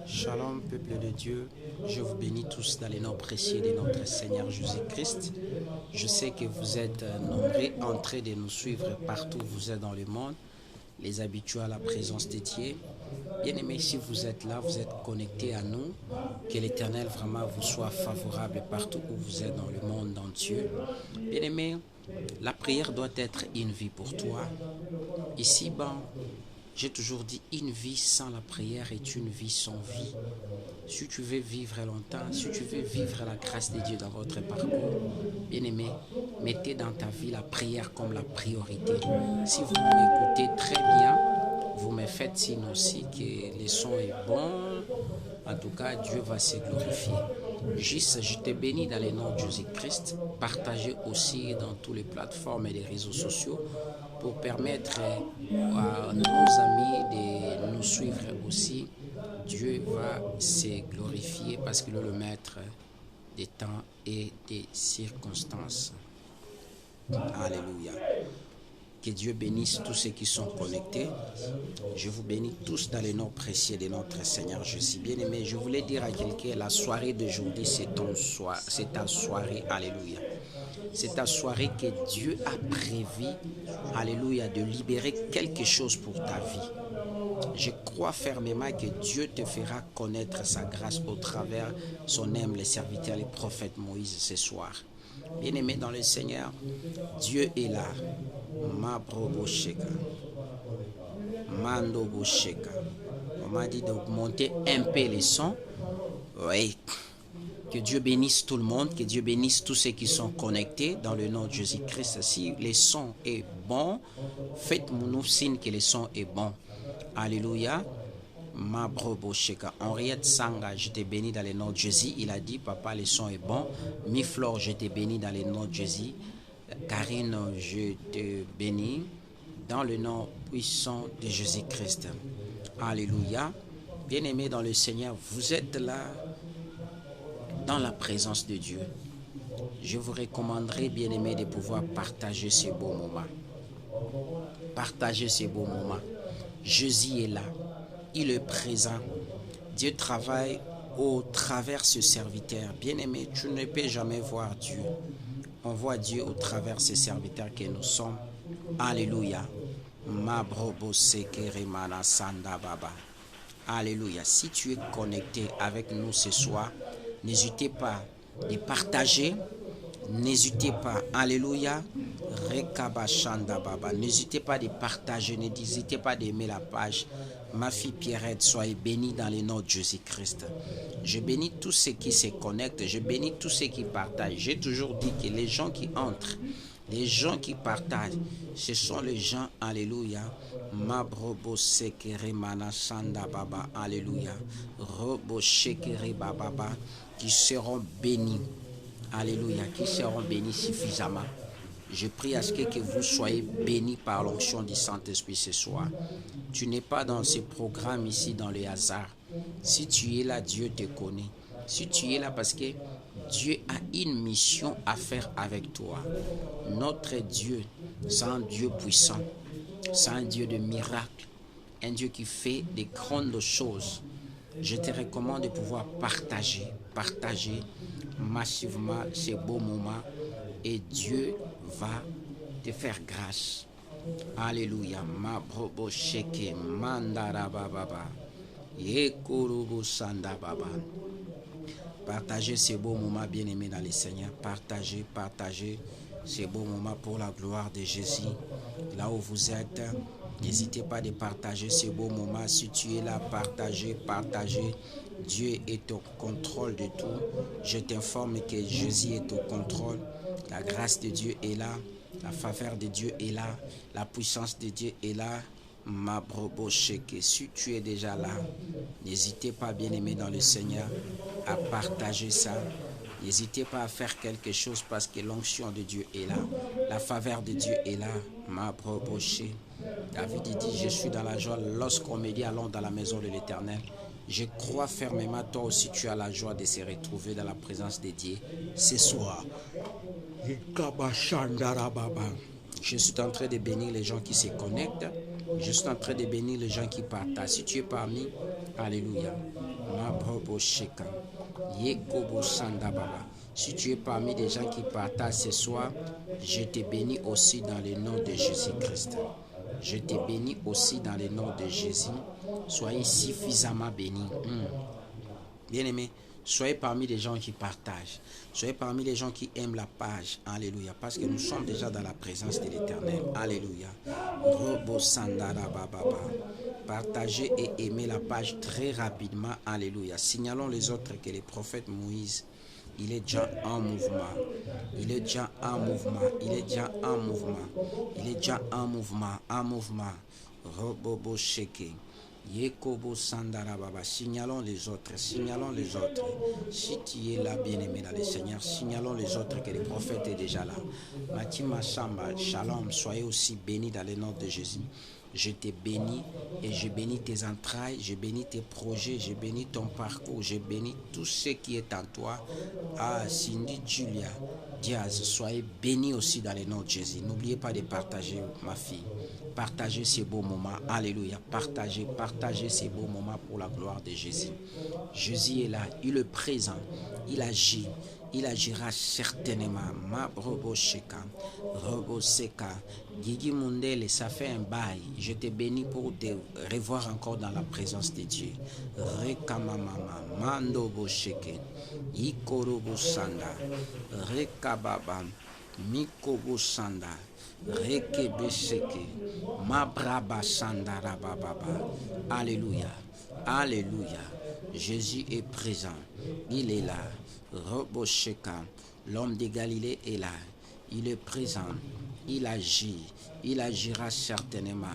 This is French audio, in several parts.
Shalom, peuple de Dieu, je vous bénis tous dans les noms précieux de notre Seigneur Jésus-Christ. Je sais que vous êtes nombreux en train de nous suivre partout où vous êtes dans le monde, les habitués à la présence de Dieu. Bien-aimés, si vous êtes là, vous êtes connectés à nous, que l'Éternel vraiment vous soit favorable partout où vous êtes dans le monde entier. Bien-aimés, la prière doit être une vie pour toi. Ici, j'ai toujours dit, une vie sans la prière est une vie sans vie. Si tu veux vivre longtemps, si tu veux vivre la grâce de Dieu dans votre parcours, bien-aimé, mettez dans ta vie la prière comme la priorité. Si vous m'écoutez très bien, vous me faites signe aussi que le son est bon. En tout cas, Dieu va se glorifier. Juste, je te bénis dans le nom de Jésus-Christ. Partagez aussi dans toutes les plateformes et les réseaux sociaux pour permettre à nos amis de nous suivre aussi. Dieu va se glorifier parce qu'il est le maître des temps et des circonstances. Alléluia. Que Dieu bénisse tous ceux qui sont connectés. Je vous bénis tous dans les noms précieux de notre Seigneur Jésus. Bien-aimé, je voulais dire à quelqu'un, la soirée d'aujourd'hui, c'est ta soirée. Alléluia. C'est ta soirée que Dieu a prévu, alléluia, de libérer quelque chose pour ta vie. Je crois fermement que Dieu te fera connaître sa grâce au travers son humble serviteur, le prophète Moïse, ce soir. Bien-aimé dans le Seigneur, Dieu est là. Mabrobosheka. Mandobosheka. On m'a dit d'augmenter un peu les sons. Oui. Que Dieu bénisse tout le monde, que Dieu bénisse tous ceux qui sont connectés dans le nom de Jésus-Christ. Si le son est bon, faites-nous signe que le son est bon. Alléluia. Mabrobosheka. Henriette Sanga, je te bénis dans le nom de Jésus. Il a dit, papa, le son est bon. Miflore, je te bénis dans le nom de Jésus. Karine, je te bénis dans le nom puissant de Jésus-Christ. Alléluia. Bien-aimés dans le Seigneur, vous êtes là dans la présence de Dieu. Je vous recommanderais, bien-aimés, de pouvoir partager ces beaux moments. Partagez ces beaux moments. Jésus est là. Il est présent. Dieu travaille au travers de ce serviteur. Bien-aimé, tu ne peux jamais voir Dieu. On voit Dieu au travers de ces serviteurs que nous sommes. Alléluia. Alléluia. Si tu es connecté avec nous ce soir, n'hésitez pas de partager. N'hésitez pas. Alléluia. N'hésitez pas de partager. N'hésitez pas d'aimer la page. Ma fille Pierrette, soyez bénie dans le nom de Jésus-Christ. Je bénis tous ceux qui se connectent. Je bénis tous ceux qui partagent. J'ai toujours dit que les gens qui entrent, les gens qui partagent, ce sont les gens, alléluia, Mabrobo sekere manasanda baba, alléluia, Robo shekere baba, qui seront bénis, alléluia, qui seront bénis suffisamment. Je prie à ce que vous soyez bénis par l'onction du Saint-Esprit ce soir. Tu n'es pas dans ce programme ici dans le hasard. Si tu es là, Dieu te connaît. Si tu es là parce que Dieu a une mission à faire avec toi. Notre Dieu, c'est un Dieu puissant. C'est un Dieu de miracles. Un Dieu qui fait des grandes choses. Je te recommande de pouvoir partager massivement ces beaux moments et Dieu va te faire grâce. Alléluia. Ma brobo sheke mandara baba. Yekurubu sanda baba. Partagez ces beaux moments bien-aimés dans le Seigneur. Partagez ces beaux moments pour la gloire de Jésus. Là où vous êtes, n'hésitez pas de partager ces beaux moments. Si tu es là, partagez. Dieu est au contrôle de tout. Je t'informe que Jésus est au contrôle. La grâce de Dieu est là. La faveur de Dieu est là. La puissance de Dieu est là. Ma brobo sheke. Si tu es déjà là, n'hésitez pas, bien-aimé dans le Seigneur, à partager ça. N'hésitez pas à faire quelque chose parce que l'onction de Dieu est là. La faveur de Dieu est là. Ma brobo sheke. David dit, je suis dans la joie lorsqu'on me dit allons dans la maison de l'Éternel. Je crois fermement, toi aussi tu as la joie de se retrouver dans la présence de Dieu ce soir. Je suis en train de bénir les gens qui se connectent. Je suis en train de bénir les gens qui partagent. Si tu es parmi, alléluia. Si tu es parmi des gens qui partagent ce soir, je te bénis aussi dans le nom de Jésus-Christ. Je te bénis aussi dans le nom de Jésus. Soyez suffisamment bénis. Bien-aimés, soyez parmi les gens qui partagent. Soyez parmi les gens qui aiment la page. Alléluia. Parce que nous sommes déjà dans la présence de l'Éternel. Alléluia. Partagez et aimez la page très rapidement. Alléluia. Signalons les autres que le prophète Moïse, il est déjà en mouvement. Il est déjà en mouvement. Il est déjà en mouvement. Il est déjà en mouvement. En mouvement. Robobo Sheke. Yekobo Sandara Baba. Signalons les autres. Signalons les autres. Si tu es là, bien-aimé dans le Seigneur, signalons les autres que le prophète est déjà là. Matima Samba, Shalom, soyez aussi bénis dans le nom de Jésus. Je te bénis et je bénis tes entrailles, je bénis tes projets, je bénis ton parcours, je bénis tout ce qui est en toi. Ah, Cindy Julia Diaz, soyez bénis aussi dans le nom de Jésus. N'oubliez pas de partager, ma fille. Partagez ces beaux moments. Alléluia. Partagez ces beaux moments pour la gloire de Jésus. Jésus est là, il est présent, il agit. Il agira certainement. Ma Robo Sheka, Robo Seka, Gigi Mundele, ça fait un bail. Je te bénis pour te revoir encore dans la présence de Dieu. Rekamamama, Mando Bosheke, Ikorobo Sanda, Rekababa, Mikobo Sanda, Rekebeseke, Mabraba Sanda Rabababa. Alléluia. Alléluia. Jésus est présent. Il est là. Robosheka, l'homme de Galilée est là. Il est présent. Il agit. Il agira certainement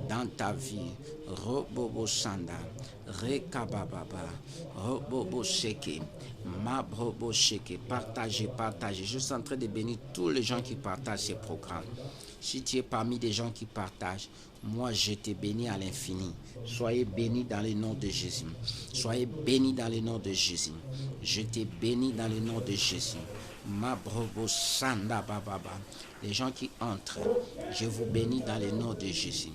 dans ta vie. Robobo Sanda, Rekabababa, Robobo Sheke, Mabrobo Sheke. Partagez. Je suis en train de bénir tous les gens qui partagent ces programmes. Si tu es parmi des gens qui partagent, moi je te bénis à l'infini. Soyez bénis dans le nom de Jésus. Soyez bénis dans le nom de Jésus. Je te bénis dans le nom de Jésus. Mabrobo Sanda Bababa. Les gens qui entrent, je vous bénis dans le nom de Jésus.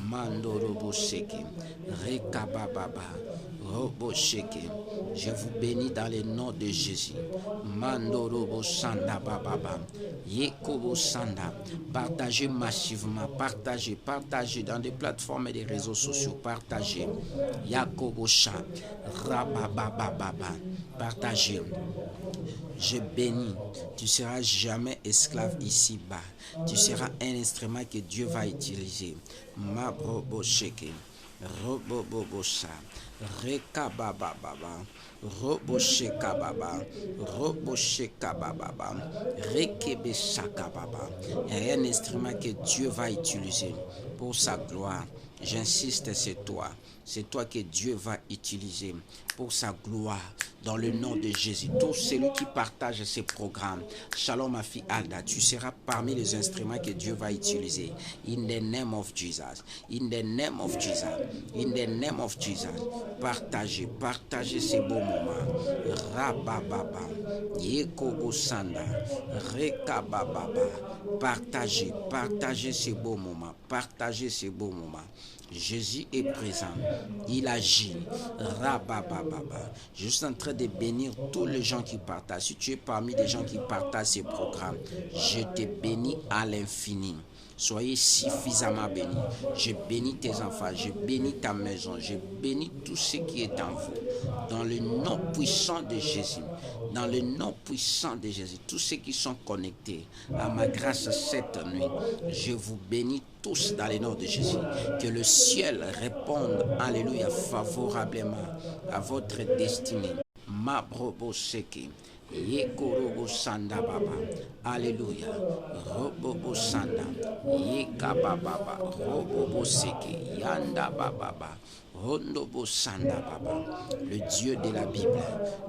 Mandorobo Seke, Rekabababa, Robo Sheke. Je vous bénis dans le nom de Jésus. Mandorobo Sanda Bababa, Yekobo Sanda. Partagez massivement, partagez dans des plateformes et des réseaux sociaux. Partagez. Yakobo Sha, Rababababa. Partagez. Je bénis. Tu seras jamais esclave ici-bas. Tu seras un instrument que Dieu va utiliser. Mabrobo Sheke, Robobobosa, Rekabababa, Roboshekababa, Roboshekababa, Rekebeshakababa. Un instrument que Dieu va utiliser pour sa gloire. J'insiste, c'est toi. C'est toi que Dieu va utiliser pour sa gloire. Dans le nom de Jésus, tout celui qui partage ces programmes, Shalom ma fille Alda, tu seras parmi les instruments que Dieu va utiliser. In the name of Jesus. In the name of Jesus. In the name of Jesus. Partagez ces beaux moments. Rabababa, Yekobo Sanda, Rekabababa. Partagez ces beaux moments. Partagez ces beaux moments. Jésus est présent. Il agit. Rabababa. Je suis en train de bénir tous les gens qui partagent. Si tu es parmi les gens qui partagent ces programmes, je te bénis à l'infini. Soyez suffisamment bénis. Je bénis tes enfants, je bénis ta maison, je bénis tout ce qui est en vous. Dans le nom puissant de Jésus, dans le nom puissant de Jésus, tous ceux qui sont connectés à ma grâce cette nuit, je vous bénis tous dans le nom de Jésus. Que le ciel réponde, alléluia, favorablement à votre destinée. Mabrobo Seki. Yekorobo Sanda Baba. Alléluia. Robobo Sanda. Yekababa. Robobo Seki. Yanda Baba. Rondobo Sanda Baba. Le Dieu de la Bible,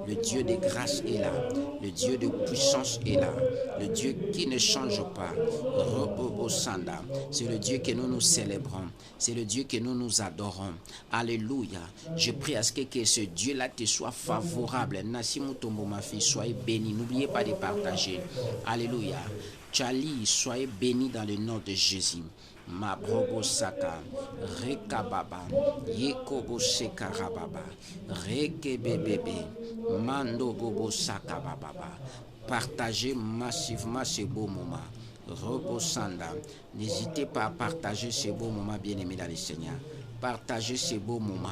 le Dieu de grâce est là, le Dieu de puissance est là, le Dieu qui ne change pas. Robobo Sanda, c'est le Dieu que nous célébrons, c'est le Dieu que nous adorons. Alléluia. Je prie à ce que ce Dieu-là te soit favorable. Nassi Mutombo, ma fille, soyez béni. N'oubliez pas de partager. Alléluia. Charlie, soyez béni dans le nom de Jésus. Mabrobo Saka, Rekababa, Yekobo Shekarababa, Rekebebebe, Mando Bobo Saka Baba. Partagez massivement ce beau moment. Robo Sanda, n'hésitez pas à partager ce beau moment, bien-aimé dans le Seigneur. Partagez ces beaux moments.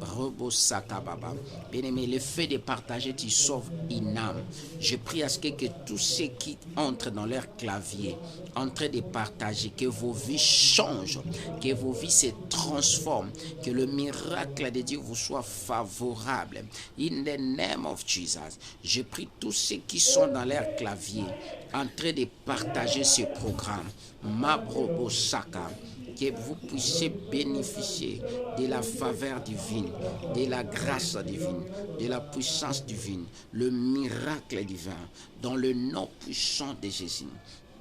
Robo Sakababa. Bien-aimé, le fait de partager, tu sauves une âme. Je prie à ce que tous ceux qui entrent dans leur clavier, en train de partager, que vos vies changent, que vos vies se transforment, que le miracle de Dieu vous soit favorable. In the name of Jesus, je prie tous ceux qui sont dans leur clavier, en train de partager ce programme. Mabrobo Saka. Que vous puissiez bénéficier de la faveur divine, de la grâce divine, de la puissance divine, le miracle divin, dans le nom puissant de Jésus.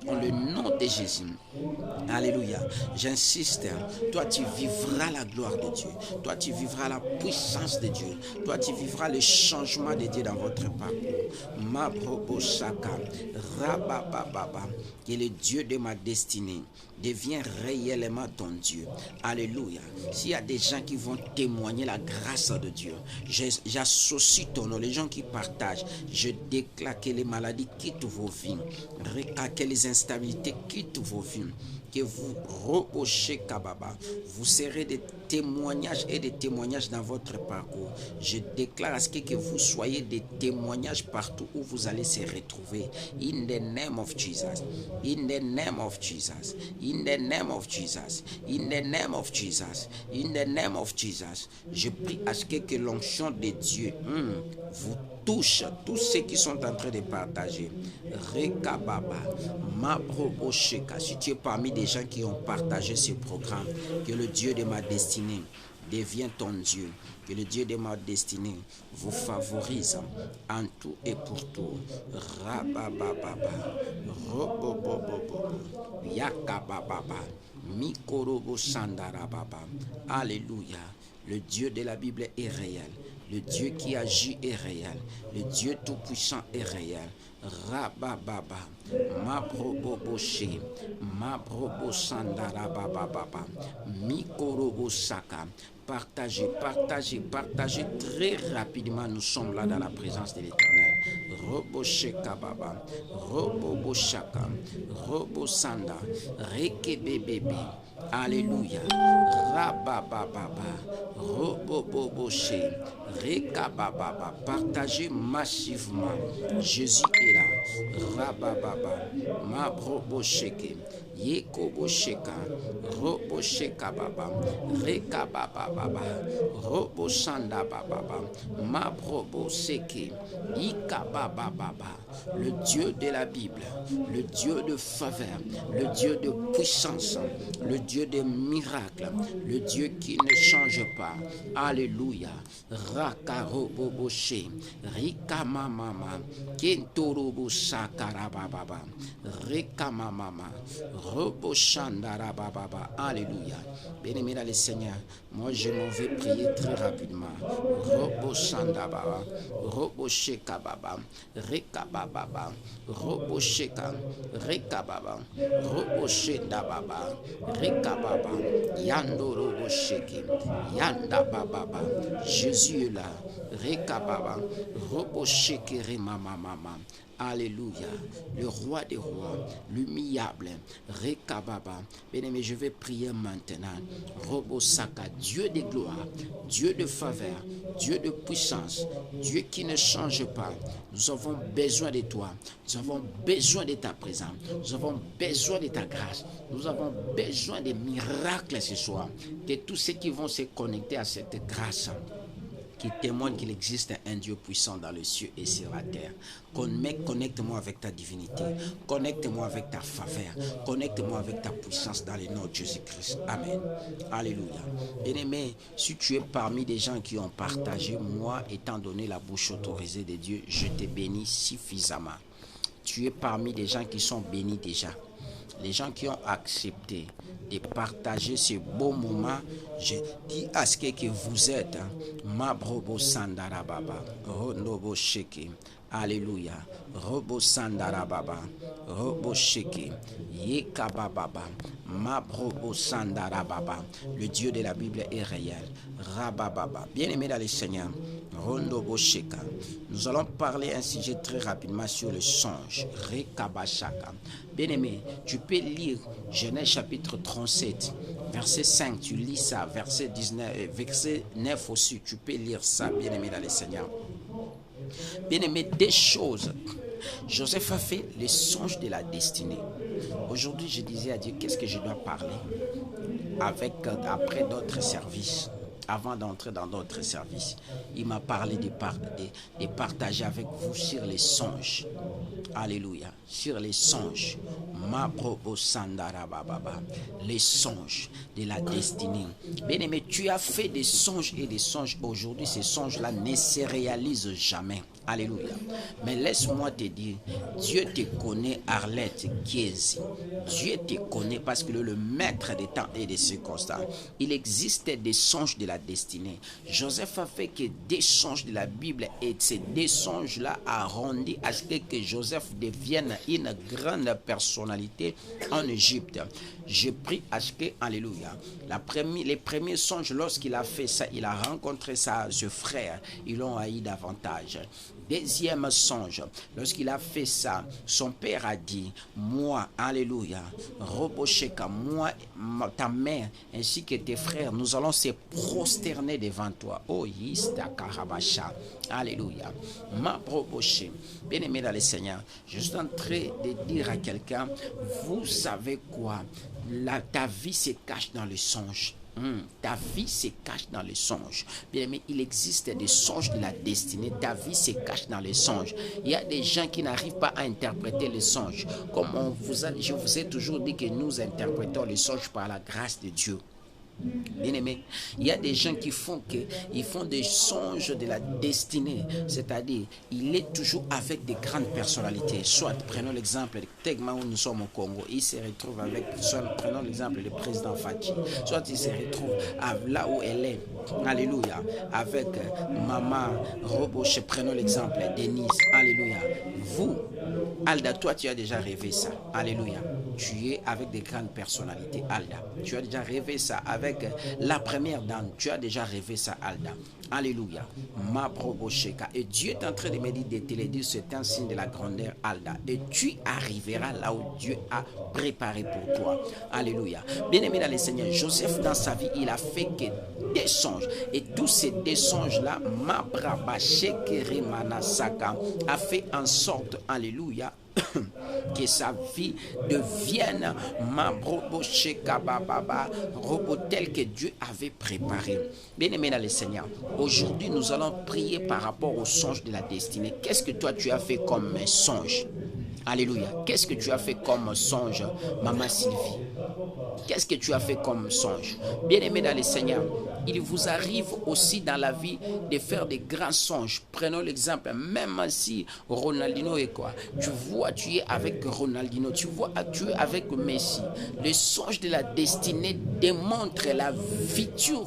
Dans le nom de Jésus. Alléluia. J'insiste. Toi, tu vivras la gloire de Dieu. Toi, tu vivras la puissance de Dieu. Toi, tu vivras le changement de Dieu dans votre parcours. Mabrobo Shaka. Rabababa. Que le Dieu de ma destinée devient réellement ton Dieu. Alléluia. S'il y a des gens qui vont témoigner la grâce de Dieu, j'associe ton nom. Les gens qui partagent, je déclare que les maladies quittent vos vies. Que les instabilités quittent vos vies. Que vous rebochez Kababa. Vous serez des témoignages et des témoignages dans votre parcours. Je déclare à ce que vous soyez des témoignages partout où vous allez se retrouver. In the name of Jesus. In the name of Jesus. In the name of Jesus. In the name of Jesus. In the name of Jesus. Je prie à ce que l'onction de Dieu vous touche, tous ceux qui sont en train de partager. Rekababa, Mabrobo Sheka. Si tu es parmi des gens qui ont partagé ce programme, que le Dieu de ma destinée devienne ton Dieu. Que le Dieu de ma destinée vous favorise en tout et pour tout. Rabababa, Robobobobo, Yakabababa, Mikorobo Sandarababa. Alléluia. Le Dieu de la Bible est réel. Le Dieu qui agit est réel. Le Dieu tout-puissant est réel. Rabababa, Mabrobo She, Mabrobo Sandarababa, Mikorobo Saka. Partagez, partagez, partagez très rapidement. Nous sommes là dans la présence de l'Éternel. Robo Sheka Baba, Robo Shaka, Robo Sanda, Rekebebebe. Alléluia. Rabababa, Robo She, Rekababa. Partagez massivement. Jésus est là. Rabababa, Mabrobo Sheke. Yekobo Sheka, Robo Sheka Baba, Reka Baba Baba, Robo Shanda Baba, Mabrobo Seke, Ika Baba Baba, le Dieu de la Bible, le Dieu de faveur, le Dieu de puissance, le Dieu de miracles, le Dieu qui ne change pas. Alléluia. Raka Robo Boshe, Rika Mama, Kentorobo Sakara Baba, Reka Mama. Alléluia. Bien-aimé dans le Seigneur, moi je m'en vais prier très rapidement. Robo Shandababa, Robo Sheka Baba, Reka Baba, Robo Sheka, Reka Baba, Robo Shenda Baba, Reka Baba, Yando Robo Sheke, Yanda Baba, Jésus est là, Reka Baba, Robo Sheke Rema Mama. Alléluia, le roi des rois, l'humiliable, Rekababa. Bien-aimé, je vais prier maintenant. Robo Saka, Dieu de gloire, Dieu de faveur, Dieu de puissance, Dieu qui ne change pas. Nous avons besoin de toi, nous avons besoin de ta présence, nous avons besoin de ta grâce, nous avons besoin de miracles ce soir. Que tous ceux qui vont se connecter à cette grâce, qui témoigne qu'il existe un Dieu puissant dans les cieux et sur la terre. Connecte-moi avec ta divinité, connecte-moi avec ta faveur, connecte-moi avec ta puissance dans le nom de Jésus-Christ. Amen. Alléluia. Bien-aimé, si tu es parmi des gens qui ont partagé, moi, étant donné la bouche autorisée de Dieu, je te bénis suffisamment. Tu es parmi des gens qui sont bénis déjà. Les gens qui ont accepté de partager ce beau moment, je dis à ce que vous êtes, Mabrobo Sandarababa, Ronobo Sheke. Alléluia. Robo Sandarababa. Robo Sheke. Yekabababa. Mabrobo Sandarababa. Le Dieu de la Bible est réel. Rabababa. Bien-aimé dans le Seigneur. Rondo Bosheka. Nous allons parler un sujet très rapidement sur le songe. Rekabashaka. Bien-aimé, tu peux lire Genèse chapitre 37, verset 5, tu lis ça, verset 19, verset 9 aussi, tu peux lire ça, bien-aimé dans le Seigneur. Bien-aimé, des choses. Joseph a fait les songes de la destinée. Aujourd'hui, je disais à Dieu, qu'est-ce que je dois parler après d'autres services. Avant d'entrer dans d'autres services, il m'a parlé de partager avec vous sur les songes. Alléluia. Sur les songes. Les songes de la destinée. Bien-aimé, tu as fait des songes et des songes. Aujourd'hui, ces songes-là ne se réalisent jamais. Alléluia. Mais laisse-moi te dire, Dieu te connaît, Arlette Kiesi. Dieu te connaît parce que le maître des temps et des circonstances. Il existe des songes de la destinée. Joseph a fait que des songes de la Bible et ces deux songes-là a rendu à ce que Joseph devienne une grande personnalité en Égypte. Je prie à ce que, alléluia, les premiers songes, lorsqu'il a fait ça, il a rencontré ses frères, ils l'ont haï davantage. Deuxième songe, lorsqu'il a fait ça, son père a dit, moi, alléluia, Robosheka, moi, ta mère, ainsi que tes frères, nous allons se prosterner devant toi. Oh, Yista Karabasha, alléluia. Ma Roboché, bien-aimé dans le Seigneur, je suis en train de dire à quelqu'un, vous savez quoi? Ta vie se cache dans le songe. Ta vie se cache dans les songes. Bien aimé, il existe des songes de la destinée. Ta vie se cache dans les songes. Il y a des gens qui n'arrivent pas à interpréter les songes. Comme je vous ai toujours dit que nous interprétons les songes par la grâce de Dieu. Bien-aimé, il y a des gens qui font des songes de la destinée, c'est-à-dire il est toujours avec des grandes personnalités. Soit, prenons l'exemple de Tegma où nous sommes au Congo, il se retrouve avec, soit prenons l'exemple du président Fachi, soit il se retrouve là où elle est, alléluia, avec maman Roboche, prenons l'exemple de Denise, alléluia. Vous, Alda, toi tu as déjà rêvé ça, alléluia. Tu es avec des grandes personnalités, Alda. Tu as déjà rêvé ça avec la première dame. Tu as déjà rêvé ça, Alda. Alléluia. Ma probocheka. Et Dieu est en train de me dire, de te le dire, c'est un signe de la grandeur, Alda. Et tu arriveras là où Dieu a préparé pour toi. Alléluia. Bien-aimé dans le Seigneur, Joseph, dans sa vie, il a fait que des songes. Et tous ces deux songes-là, ma brabachekere manasaka, a fait en sorte, alléluia, que sa vie devienne robot tel que Dieu avait préparé. Bien-aimé dans le Seigneur, aujourd'hui nous allons prier par rapport au songe de la destinée. Qu'est-ce que toi tu as fait comme songe? Alléluia. Qu'est-ce que tu as fait comme songe, Maman Sylvie? Qu'est-ce que tu as fait comme songe? Bien-aimé dans le Seigneur, il vous arrive aussi dans la vie de faire des grands songes. Prenons l'exemple, même si Ronaldinho est quoi? Tu vois, tu es avec Ronaldinho, tu vois, tu es avec Messi. Le songe de la destinée démontre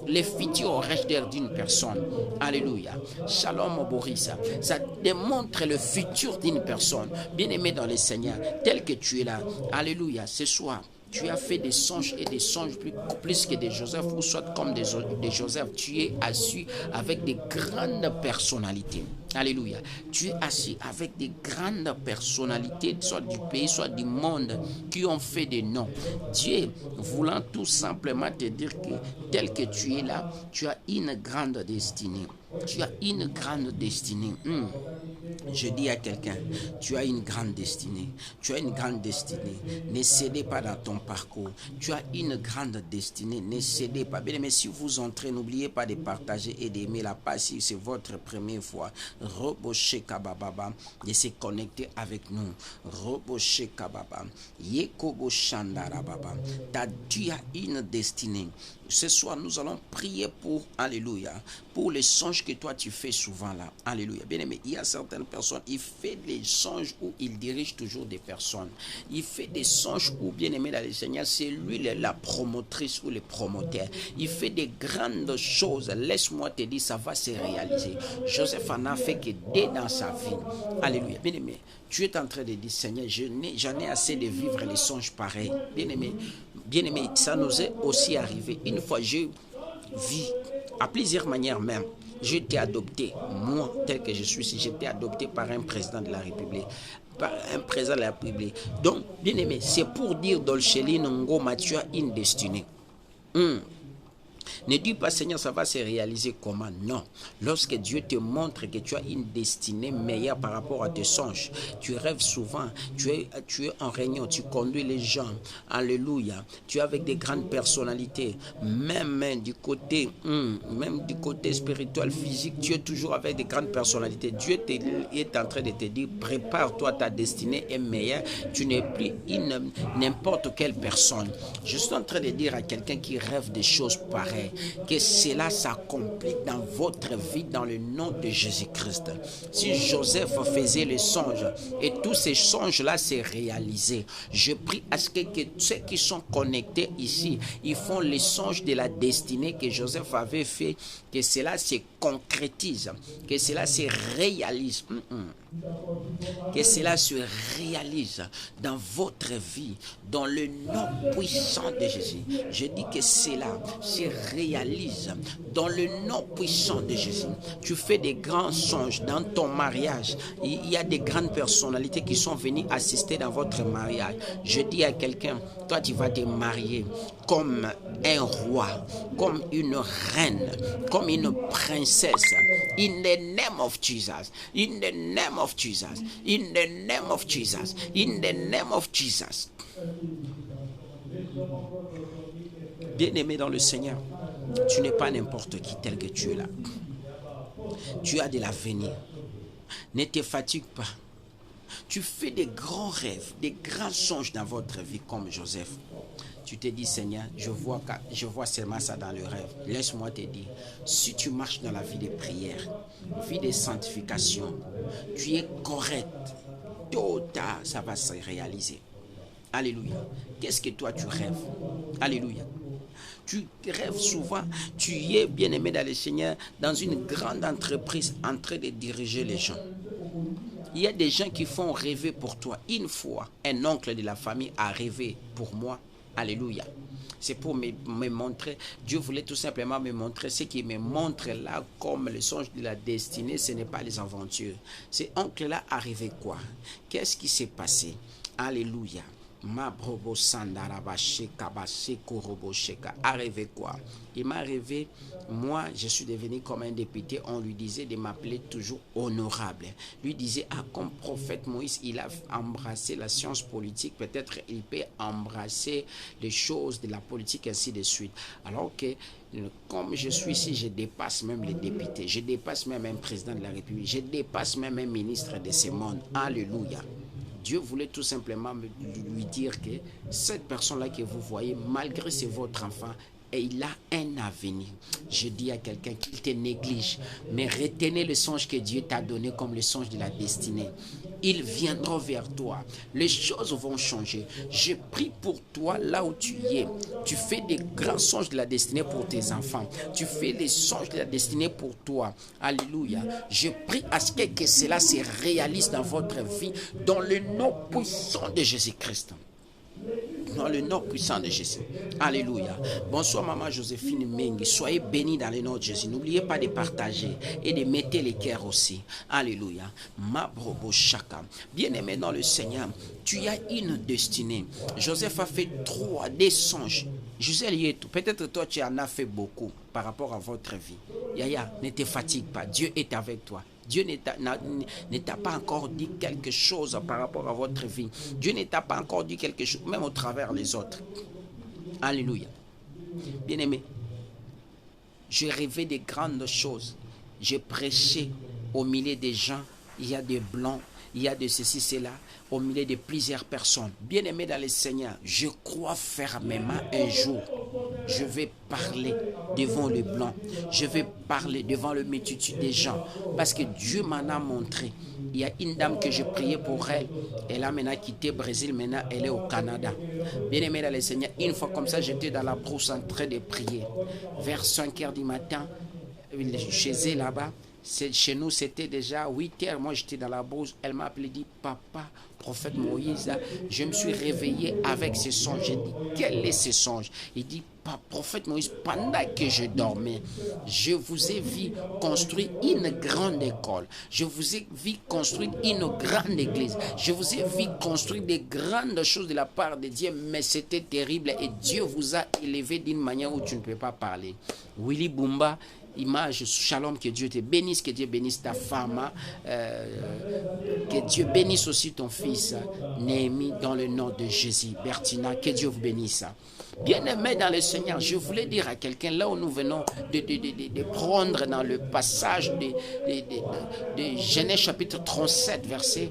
les futurs rêves d'une personne. Alléluia. Shalom Boris. Ça démontre le futur d'une personne. Bien-aimé dans le Seigneur, tel que tu es là. Alléluia. Ce soir, tu as fait des songes et des songes plus que des Joseph, ou soit comme des Joseph, tu es assis avec des grandes personnalités. Alléluia. Tu es assis avec des grandes personnalités, soit du pays, soit du monde, qui ont fait des noms. Dieu voulant tout simplement te dire que tel que tu es là, tu as une grande destinée. Tu as une grande destinée. Je dis à quelqu'un, tu as une grande destinée. Tu as une grande destinée. Ne cédez pas dans ton parcours. Tu as une grande destinée. Ne cédez pas. Bien, mais si vous entrez, n'oubliez pas de partager et d'aimer la page si c'est votre première fois. Roboche Kabababa, de se connecter avec nous. Roboche Kababa. Yekobo Shandarababa. Tu as une destinée. Ce soir, nous allons prier pour, alléluia, pour les songes que toi tu fais souvent là. Alléluia. Bien aimé, il y a certaines personnes, il fait des songes où il dirige toujours des personnes. Il fait des songes où, bien aimé dans le Seigneur, c'est lui la promotrice ou le promoteur. Il fait des grandes choses. Laisse-moi te dire, ça va se réaliser. Joseph en a fait que dès dans sa vie. Alléluia. Bien aimé, tu es en train de dire, Seigneur, j'en ai assez de vivre les songes pareils. Bien aimé, ça nous est aussi arrivé. Une fois, je vis à plusieurs manières même. J'ai été adopté, moi, tel que je suis ici, j'ai été adopté par un président de la République. Par un président de la République. Donc, bien aimé, c'est pour dire Dolceline Ngoma, tu as une destinée. Ne dis pas, Seigneur, ça va se réaliser comment? Non. Lorsque Dieu te montre que tu as une destinée meilleure par rapport à tes songes, tu rêves souvent, tu es en réunion, tu conduis les gens. Alléluia. Tu es avec des grandes personnalités. Même du côté spirituel, physique, tu es toujours avec des grandes personnalités. Dieu est en train de te dire, prépare-toi, ta destinée est meilleure. Tu n'es plus n'importe quelle personne. Je suis en train de dire à quelqu'un qui rêve des choses pareilles, que cela s'accomplit dans votre vie dans le nom de Jésus-Christ. Si Joseph faisait les songes et tous ces songes-là s'est réalisé, je prie à ce que ceux qui sont connectés ici, ils font les songes de la destinée que Joseph avait fait, que cela se concrétise, que cela se réalise. Que cela se réalise dans votre vie, dans le nom puissant de Jésus. Je dis que cela se réalise dans le nom puissant de Jésus. Tu fais des grands songes dans ton mariage. Il y a des grandes personnalités qui sont venues assister dans votre mariage. Je dis à quelqu'un, toi tu vas te marier comme un roi, comme une reine, comme une princesse. In the name of Jesus. In the name of Jesus. In the name of Jesus. In the name of Jesus. Bien-aimé dans le Seigneur, tu n'es pas n'importe qui tel que tu es là. Tu as de l'avenir. Ne te fatigue pas. Tu fais des grands rêves, des grands songes dans votre vie comme Joseph. Tu te dis, Seigneur, je vois seulement ça dans le rêve. Laisse-moi te dire, si tu marches dans la vie de prière, vie de sanctification, tu es correct, tôt ou tard, ça va se réaliser. Alléluia. Qu'est-ce que toi tu rêves? Alléluia. Tu rêves souvent, tu es bien-aimé dans le Seigneur, dans une grande entreprise en train de diriger les gens. Il y a des gens qui font rêver pour toi. Une fois, un oncle de la famille a rêvé pour moi. Alléluia. C'est pour me montrer, Dieu voulait tout simplement me montrer ce qu'il me montre là comme le songe de la destinée, ce n'est pas les aventures. Cet oncle-là arrivé quoi? Qu'est-ce qui s'est passé? Alléluia. Arrivé quoi? Il m'a rêvé, moi je suis devenu comme un député, on lui disait de m'appeler toujours honorable. Lui disait, comme prophète Moïse, il a embrassé la science politique, peut-être il peut embrasser les choses de la politique, ainsi de suite. Alors que comme je suis ici, je dépasse même les députés, je dépasse même un président de la République, je dépasse même un ministre de ce monde. Alléluia. Dieu voulait tout simplement lui dire que cette personne-là que vous voyez, malgré c'est votre enfant, et il a un avenir. Je dis à quelqu'un qu'il te néglige, mais retenez le songe que Dieu t'a donné comme le songe de la destinée. Ils viendront vers toi. Les choses vont changer. Je prie pour toi là où tu es. Tu fais des grands songes de la destinée pour tes enfants. Tu fais des songes de la destinée pour toi. Alléluia. Je prie à ce que cela se réalise dans votre vie dans le nom puissant de Jésus-Christ. Dans le nom puissant de Jésus. Alléluia. Bonsoir maman Joséphine Mengi. Soyez bénis dans le nom de Jésus. N'oubliez pas de partager et de mettre les cœurs aussi. Alléluia. Ma brobo chaka. Bien-aimé dans le Seigneur, tu as une destinée. Joseph a fait des songes. Peut-être toi tu en as fait beaucoup par rapport à votre vie. Yaya, ne te fatigue pas. Dieu est avec toi. Dieu ne t'a pas encore dit quelque chose par rapport à votre vie. Dieu ne t'a pas encore dit quelque chose, même au travers des autres. Alléluia. Bien-aimé, j'ai rêvé de grandes choses. J'ai prêché au milieu des gens. Il y a des blancs, il y a de ceci, cela, au milieu de plusieurs personnes. Bien-aimés dans le Seigneur, je crois fermement un jour, je vais parler devant le blanc, je vais parler devant le multitude des gens, parce que Dieu m'en a montré. Il y a une dame que je priais pour elle, elle a maintenant quitté le Brésil, maintenant elle est au Canada. Bien-aimés dans le Seigneur, une fois comme ça, j'étais dans la brousse en train de prier. Vers 5 heures du matin, chez elle là-bas, chez nous c'était déjà 8 heures, moi j'étais dans la brousse, elle m'a appelé, dit papa, prophète Moïse, je me suis réveillé avec ce songe. J'ai dit, quel est ce songe? Il dit, prophète Moïse, pendant que je dormais, je vous ai vu construire une grande école, je vous ai vu construire une grande église, je vous ai vu construire des grandes choses de la part de Dieu, mais c'était terrible et Dieu vous a élevé d'une manière où tu ne peux pas parler. Willy Bumba, image, shalom, que Dieu te bénisse, que Dieu bénisse ta femme, que Dieu bénisse aussi ton fils, Néhémie, dans le nom de Jésus. Bertina, que Dieu vous bénisse. Bien-aimé dans le Seigneur, je voulais dire à quelqu'un, là où nous venons de prendre dans le passage de Genèse chapitre 37, verset,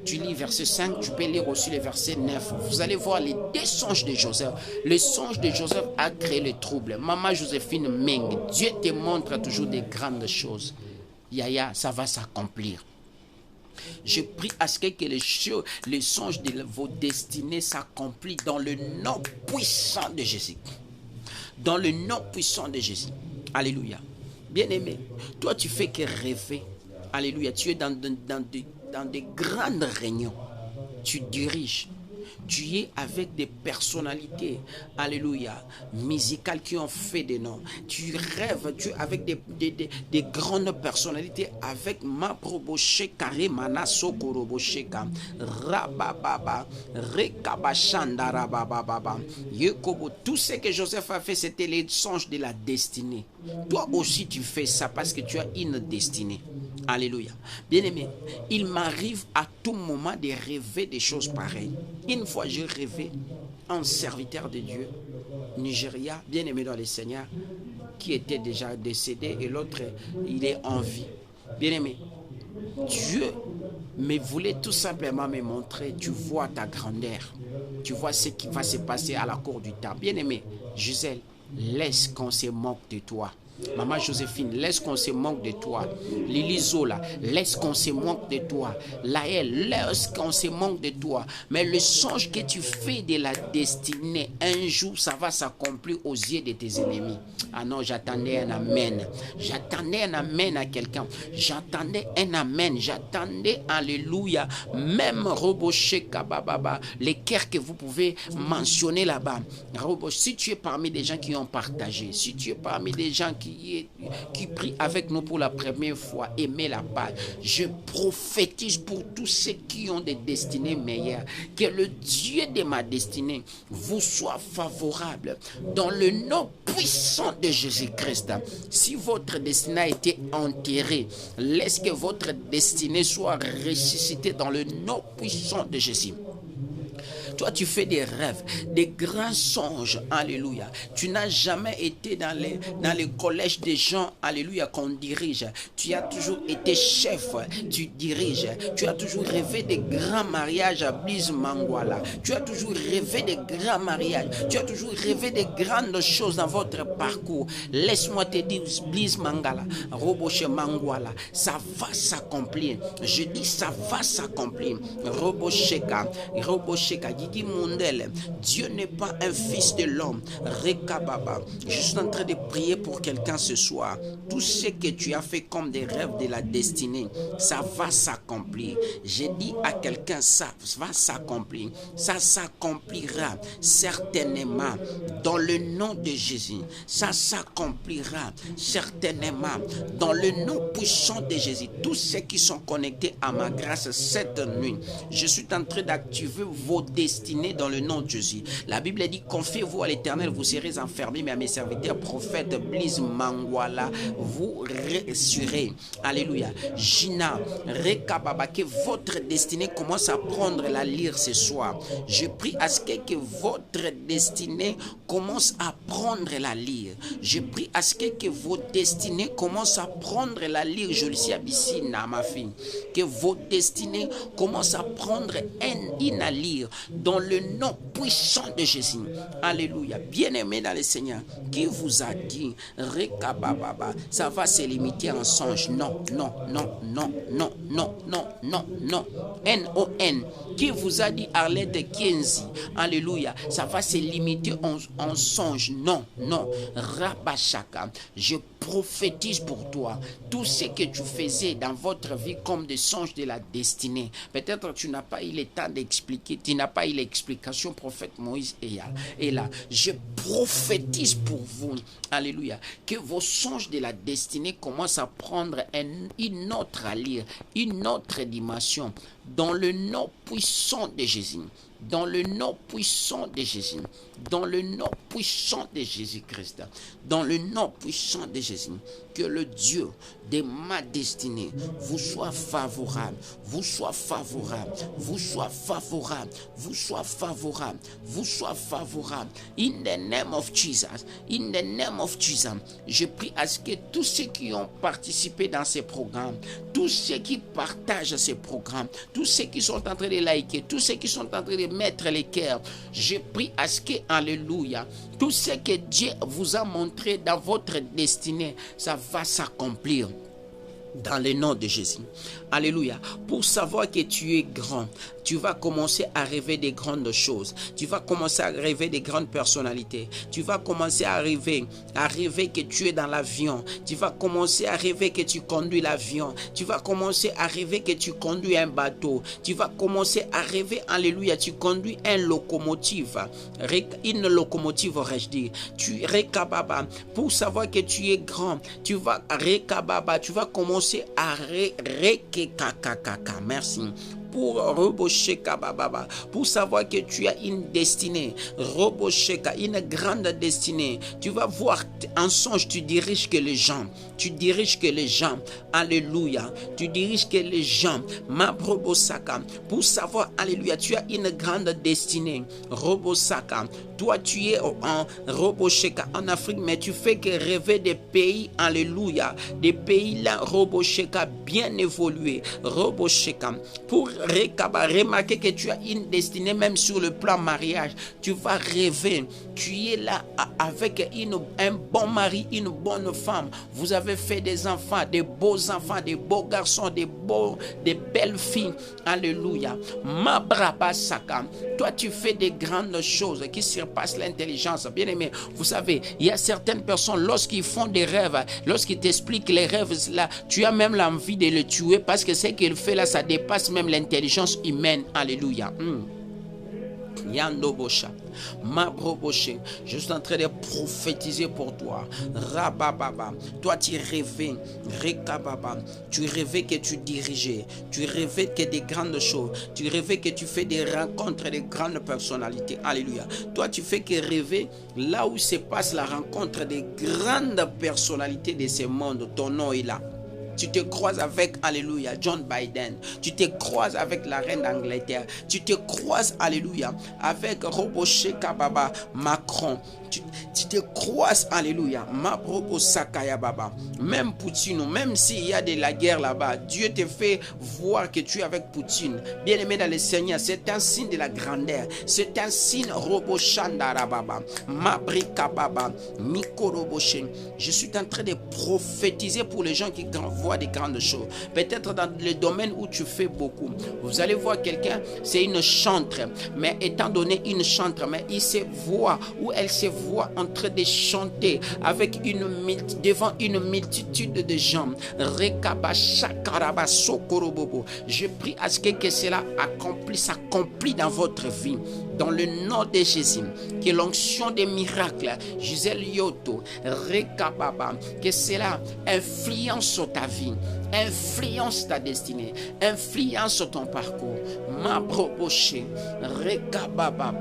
tu lis verset 5, tu peux lire aussi le verset 9. Vous allez voir les deux songes de Joseph. Le songe de Joseph a créé le trouble. Maman Joséphine Meng, Dieu te montre toujours des grandes choses. Yaya, ça va s'accomplir. Je prie à ce que les songes de vos destinées s'accomplissent dans le nom puissant de Jésus. Dans le nom puissant de Jésus. Alléluia. Bien-aimé, toi tu fais que rêver. Alléluia. Tu es dans des grandes réunions. Tu diriges. Tu es avec des personnalités, alléluia, musicales qui ont fait des noms. Tu rêves, tu es avec des grandes personnalités, avec Maproboche Karemana Sokorobosheka, Rabababa, Rekabashanda Rabababa, Yekobo. Tout ce que Joseph a fait, c'était les songes de la destinée. Toi aussi, tu fais ça parce que tu as une destinée. Alléluia. Bien-aimé, il m'arrive à tout moment de rêver des choses pareilles. Une fois, j'ai rêvé un serviteur de Dieu, Nigeria, bien-aimé dans le Seigneur, qui était déjà décédé et l'autre, il est en vie. Bien-aimé, Dieu me voulait tout simplement me montrer, tu vois ta grandeur, tu vois ce qui va se passer à la cour du temps. Bien-aimé, Gisèle, laisse qu'on se moque de toi. Maman Joséphine, laisse qu'on se moque de toi. Lily Zola, laisse qu'on se moque de toi. Laël, laisse qu'on se moque de toi. Mais le songe que tu fais de la destinée, un jour, ça va s'accomplir aux yeux de tes ennemis. Ah non, j'attendais un amen. J'attendais un amen à quelqu'un. J'attendais un amen. J'attendais, alléluia. Même Roboché Kabababa, les cœurs que vous pouvez mentionner là-bas. Si tu es parmi des gens qui ont partagé, si tu es parmi des gens qui prie avec nous pour la première fois, aimer la page. Je prophétise pour tous ceux qui ont des destinées meilleures, que le Dieu de ma destinée vous soit favorable dans le nom puissant de Jésus-Christ. Si votre destinée a été enterrée, laisse que votre destinée soit ressuscitée dans le nom puissant de Jésus. Toi, tu fais des rêves, des grands songes, alléluia. Tu n'as jamais été dans les collèges des gens, alléluia, qu'on dirige. Tu as toujours été chef, tu diriges. Tu as toujours rêvé des grands mariages à Blaise Mangwala. Tu as toujours rêvé des grands mariages. Tu as toujours rêvé des grandes choses dans votre parcours. Laisse-moi te dire, Blaise Mangala, Roboche Mangwala, ça va s'accomplir. Je dis, ça va s'accomplir. Robocheka, Didi Mondel, Dieu n'est pas un fils de l'homme. Rekababa, je suis en train de prier pour quelqu'un ce soir. Tout ce que tu as fait comme des rêves de la destinée, ça va s'accomplir. J'ai dit à quelqu'un, ça va s'accomplir. Ça s'accomplira certainement dans le nom de Jésus. Ça s'accomplira certainement dans le nom puissant de Jésus. Tous ceux qui sont connectés à ma grâce cette nuit, je suis en train d'activer vos destinées dans le nom de Jésus. La Bible dit, confiez-vous à l'Éternel, vous serez enfermés, mais à mes serviteurs prophètes Blaise Mangwala, vous ressurez. Alléluia. Gina, Rekababa, que votre destinée commence à prendre la lyre ce soir. Je prie à ce que votre destinée commence à prendre la lire. Je prie à ce que vos destinées commencent à prendre la lire. Je le sais ici, ma fille. Que vos destinées commencent à prendre une allure dans le nom puissant de Jésus. Alléluia. Bien-aimé dans le Seigneur, qui vous a dit, ça va se limiter en songe? Non, non, non, non, non, non, non, non, non. N-O-N. Qui vous a dit, Arlette Kenzie, alléluia, ça va se limiter en songe? Non, non. Rabashaka, je prophétise pour toi tout ce que tu faisais dans votre vie comme des songes de la destinée. Peut-être tu n'as pas eu le temps d'expliquer, tu n'as pas eu l'explication. Prophète Moïse est là. Je prophétise pour vous, alléluia, que vos songes de la destinée commencent à prendre une autre allure, une autre dimension, dans le nom puissant de Jésus. Dans le nom puissant de Jésus, dans le nom puissant de Jésus-Christ, dans le nom puissant de Jésus, que le Dieu de ma destinée vous soit favorable, vous soit favorable, vous soit favorable, vous soit favorable, vous soit favorable. In the name of Jesus, in the name of Jesus, je prie à ce que tous ceux qui ont participé dans ces programmes, tous ceux qui partagent ces programmes, tous ceux qui sont en train de liker, tous ceux qui sont en train de mettre les cœurs, je prie à ce que, alléluia, tout ce que Dieu vous a montré dans votre destinée, ça va s'accomplir dans le nom de Jésus. Alléluia. Pour savoir que tu es grand, tu vas commencer à rêver des grandes choses. Tu vas commencer à rêver des grandes personnalités. Tu vas commencer à rêver que tu es dans l'avion. Tu vas commencer à rêver que tu conduis l'avion. Tu vas commencer à rêver que tu conduis un bateau. Tu vas commencer à rêver, alléluia, tu conduis une locomotive, aurais-je dit. Tu rekababa. Pour savoir que tu es grand, tu vas rekababa, tu vas commencer à merci. Pour pour savoir que tu as une destinée, une grande destinée. Tu vas voir en songe, tu diriges que les gens, alléluia, tu diriges que les gens, pour savoir, alléluia, tu as une grande destinée, toi tu es en Afrique, mais tu fais que rêver des pays, alléluia, des pays là, bien évolués, pour remarquer que tu as une destinée, même sur le plan mariage. Tu vas rêver, tu es là avec un bon mari, une bonne femme. Vous avez fait des enfants, des beaux garçons, des belles filles. Alléluia. Toi, tu fais des grandes choses qui surpassent l'intelligence. Bien aimé, vous savez, il y a certaines personnes, lorsqu'ils font des rêves, lorsqu'ils t'expliquent les rêves là, tu as même l'envie de le tuer parce que ce qu'il fait là, ça dépasse même l'intelligence humaine. Alléluia. Yandobosha, Mabroboshe, je suis en train de prophétiser pour toi. Rabababa, toi tu rêvais, Rekababa, tu rêvais que tu dirigeais, tu rêvais que des grandes choses, tu rêvais que tu fais des rencontres de grandes personnalités. Alléluia. Toi tu fais que rêver là où se passe la rencontre des grandes personnalités de ce monde. Ton nom est là. Tu te croises avec, alléluia, John Biden. Tu te croises avec la reine d'Angleterre. Tu te croises, alléluia, avec Roboche Kababa Macron. Tu te croises, alléluia, Mabrobo Sakaya Baba. Même Poutine, même s'il y a de la guerre là-bas, Dieu te fait voir que tu es avec Poutine. Bien-aimé dans le Seigneur, c'est un signe de la grandeur. C'est un signe Roboshandara Baba, Mabrika Baba, Mikoroboche. Je suis en train de prophétiser pour les gens qui voient des grandes choses. Peut-être dans le domaine où tu fais beaucoup. Vous allez voir quelqu'un, c'est une chantre, mais étant donné une chantre, mais il se voit ou elle se voit en train de chanter avec devant une multitude de gens. Je prie à ce que cela s'accomplit dans votre vie. Dans le nom de Jésus, que l'onction des miracles, Gisèle Yoto, Rekababa, que cela influence sur ta vie, influence ta destinée, influence ton parcours. Mabroboche, Rekababa,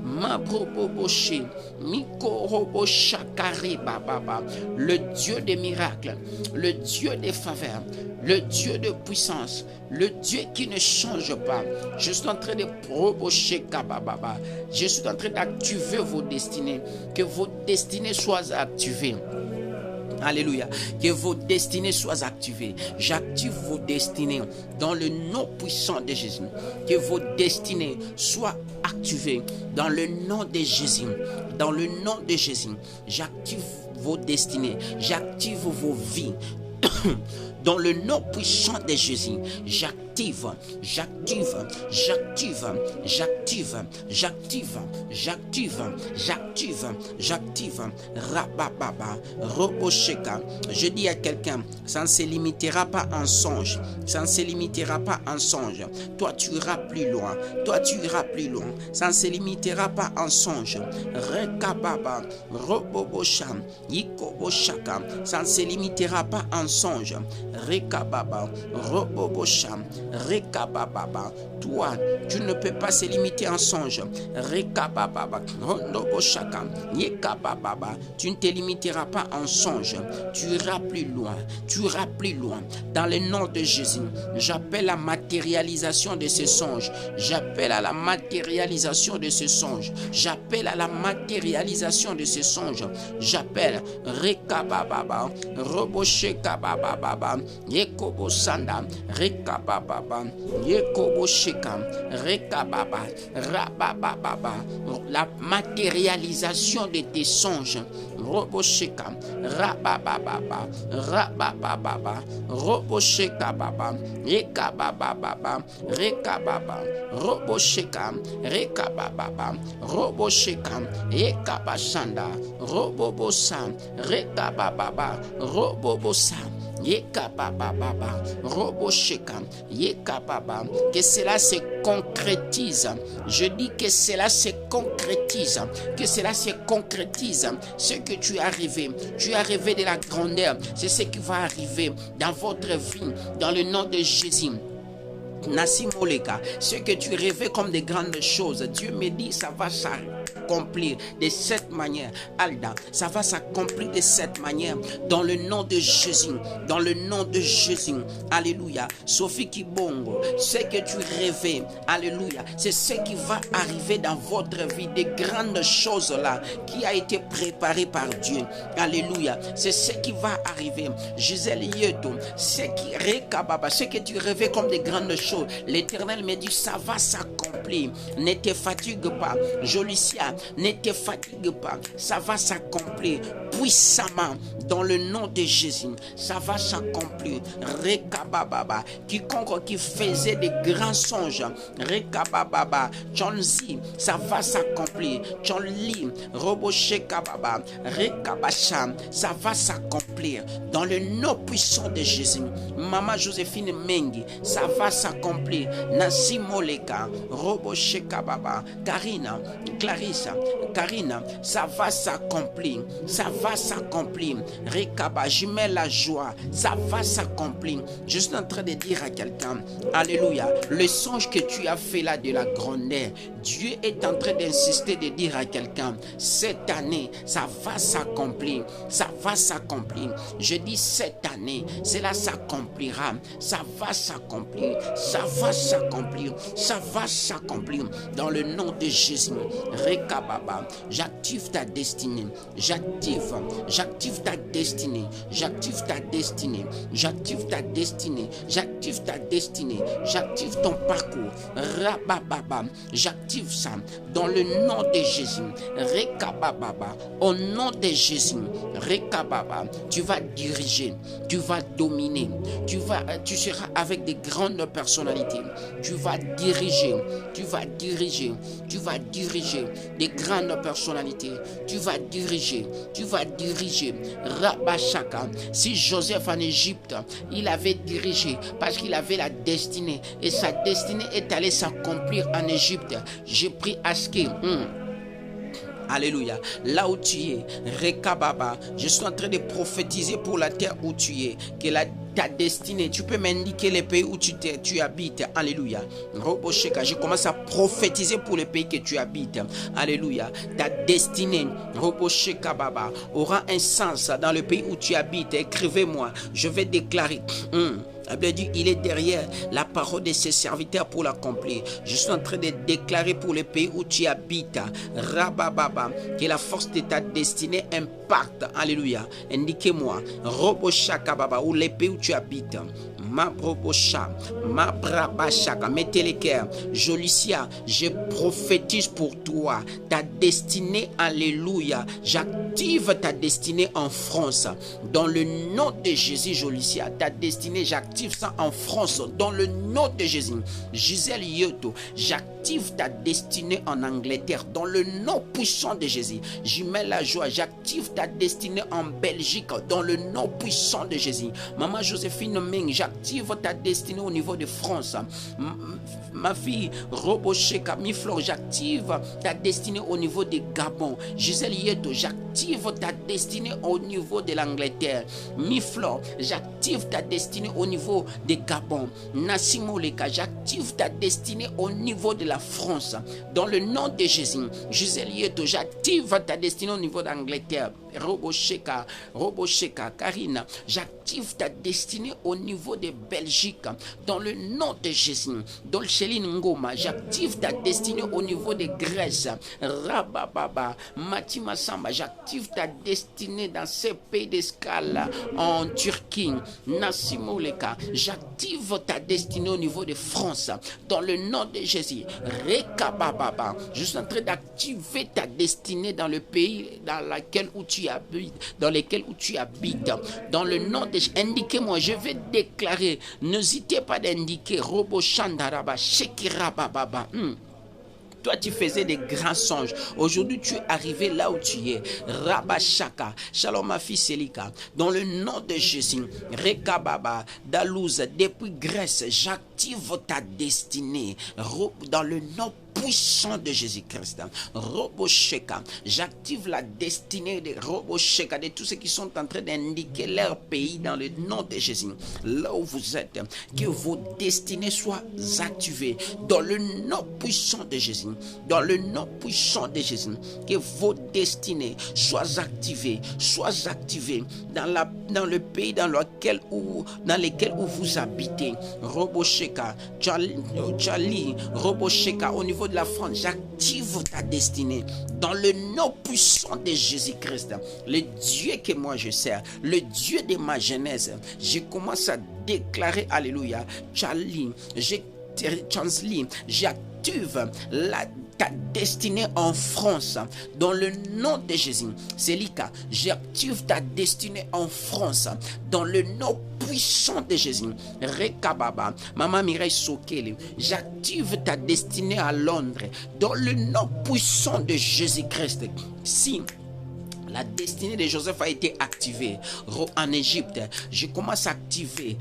Mabroboche, Mikoroboshakari Baba, le Dieu des miracles, le Dieu des faveurs, le Dieu de puissance, le Dieu qui ne change pas. Je suis en train de probocher Kabababa. Je suis en train d'activer vos destinées. Que vos destinées soient activées. Alléluia. Que vos destinées soient activées. J'active vos destinées dans le nom puissant de Jésus. Que vos destinées soient activées dans le nom de Jésus. Dans le nom de Jésus. J'active vos destinées. J'active vos vies. Dans le nom puissant de Jésus, j'active, Rabababa, Robosheka. Je dis à quelqu'un, ça ne se limitera pas en songe, ça ne se limitera pas en songe. Toi tu iras plus loin, toi tu iras plus loin, ça ne se limitera pas en songe. Rekababa, Robobosham, Yikoboshaka, ça ne se limitera pas en songe. Rekababa, Robobosham, Rekababa. Toi, tu ne peux pas se limiter en songe. Rekababa, Roboboshaka, Yekababa. Tu ne te limiteras pas en songe. Tu iras plus loin. Tu iras plus loin. Dans le nom de Jésus, j'appelle la matérialisation de ce songe. J'appelle à la matérialisation de ce songe. J'appelle à la matérialisation de ce songe. J'appelle Rekababa, Roboshekababa, Yekobosanda, Rekababa, Yekobosheka, Rekababa, Rabababa, la matérialisation de tes songes. Robosheka, Rabababa, Rabababa, Robosheka Baba, Rekababa, Rekababa, Robosheka, Rekababa, Robosheka, Ekabashanda, Robobosa, Rekababa, Robobosa. Yekababa, Robosheka, Yekababa, que cela se concrétise. Je dis que cela se concrétise, que cela se concrétise. Ce que tu as rêvé de la grandeur, c'est ce qui va arriver dans votre vie, dans le nom de Jésus. Nassimoleka, ce que tu rêvais comme des grandes choses, Dieu me dit ça va s'accomplir de cette manière. Alda, ça va s'accomplir de cette manière dans le nom de Jésus, dans le nom de Jésus. Alléluia. Sophie Kibongo, ce que tu rêvais, alléluia, c'est ce qui va arriver dans votre vie, des grandes choses là qui a été préparé par Dieu. Alléluia. C'est ce qui va arriver. Gisèle Yeto, ce que tu rêvais comme des grandes choses, l'Éternel me dit ça va s'accomplir. Ne te fatigue pas. Jolicia, ne te fatigue pas. Ça va s'accomplir puissamment dans le nom de Jésus. Ça va s'accomplir. Rekababa. Quiconque qui faisait des grands songes, Rekababa, Chonzi, ça va s'accomplir. Chonli, Roboshekababa, Rekabasham, ça va s'accomplir dans le nom puissant de Jésus. Maman Joséphine Mengi, ça va s'accomplir. Nassimoleka, Roboshekababa, Karina, Clarissa, Karina, ça va s'accomplir. Ça va s'accomplir. Rekaba, je mets la joie. Ça va s'accomplir. Je suis en train de dire à quelqu'un, alléluia, le songe que tu as fait là de la grandeur, Dieu est en train d'insister de dire à quelqu'un, cette année, ça va s'accomplir. Ça va s'accomplir. Je dis cette année, cela s'accomplira. Ça va s'accomplir. Ça va s'accomplir. Ça va s'accomplir. Dans le nom de Jésus. Rekababa, j'active ta destinée. J'active ta destinée. J'active ta destinée. J'active ta destinée. J'active ta destinée. J'active ton parcours. Rabababa, j'active ça dans le nom de Jésus. Rekababa, au nom de Jésus. Rekababa, tu vas diriger, tu vas dominer, tu seras avec des grandes personnalités. Tu vas diriger des grandes personnalités. Tu vas diriger. Rabashaka. Si Joseph en Égypte, il avait dirigé parce qu'il avait la destinée et sa destinée est allée s'accomplir en Égypte. J'ai pris Aské. Alléluia. Là où tu es, Rekababa, je suis en train de prophétiser pour la terre où tu es, que ta destinée, tu peux m'indiquer les pays où tu habites. Alléluia. Robosheka, je commence à prophétiser pour les pays que tu habites. Alléluia. Ta destinée, Robosheka Baba, aura un sens dans le pays où tu habites. Écrivez-moi, je vais déclarer. La Bible dit, il est derrière la parole de ses serviteurs pour l'accomplir. Je suis en train de déclarer pour le pays où tu habites, Rabababa, que la force de ta destinée impacte. Alléluia. Indiquez-moi, Roboshakababa, ou les pays où tu habites. Ma brobocha, ma brabachaka, mettez les cœurs. Jolicia, je prophétise pour toi ta destinée, alléluia. J'active ta destinée en France. Dans le nom de Jésus, Jolicia, ta destinée, j'active ça en France. Dans le nom de Jésus. Gisèle Yoto, j'active ta destinée en Angleterre. Dans le nom puissant de Jésus. Jumelle la joie, j'active ta destinée en Belgique. Dans le nom puissant de Jésus. Maman Joséphine Ming, j'active ta destinée au niveau de France. Ma fille Robocheka Miflor, j'active ta destinée au niveau de Gabon. Gisèle Yeto, j'active ta destinée au niveau de l'Angleterre. Miflor, j'active ta destinée au niveau de Gabon. Nassimo Leka, j'active ta destinée au niveau de la France. Dans le nom de Jésus. Gisèle Yeto, j'active ta destinée au niveau d'Angleterre. Robocheka, Karina, j'active ta destinée au niveau de Belgique. Dans le nom de Jésus. Dolceline Ngoma, j'active ta destinée au niveau de Grèce. Rabababa, Matima Samba, j'active ta destinée dans ces pays d'escale en Turquie. Nassimo Leka, j'active ta destinée au niveau de France. Dans le nom de Jésus. Rekabababa, je suis en train d'activer ta destinée dans le pays dans lequel où tu habites, dans lequel où tu habites. Dans le nom de Jésus, indiquez-moi, je vais déclarer, n'hésitez pas d'indiquer Robo Shandaraba, Shekirababa. Toi, tu faisais des grands songes. Aujourd'hui, tu es arrivé là où tu es. Rabashaka. Shalom, ma fille Selika. Dans le nom de Jésus. Rekababa. Dalouse. Depuis Grèce, j'active ta destinée. Dans le nom puissant de Jésus-Christ. Robosheka, j'active la destinée de Robosheka, de tous ceux qui sont en train d'indiquer leur pays dans le nom de Jésus. Là où vous êtes, que vos destinées soient activées dans le nom puissant de Jésus. Dans le nom puissant de Jésus, que vos destinées soient activées dans le pays dans lequel où vous habitez. Robosheka, Charlie, Robosheka, au niveau de la France, j'active ta destinée dans le nom puissant de Jésus-Christ, le Dieu que moi je sers, le Dieu de ma jeunesse. Je commence à déclarer, alléluia, Charlie, j'active ta destinée en France dans le nom de Jésus. Selika, j'active ta destinée en France dans le nom puissant de Jésus. Rekababa, Maman Mireille Sokele, j'active ta destinée à Londres dans le nom puissant de Jésus-Christ. Si la destinée de Joseph a été activée en Égypte, je commence à activer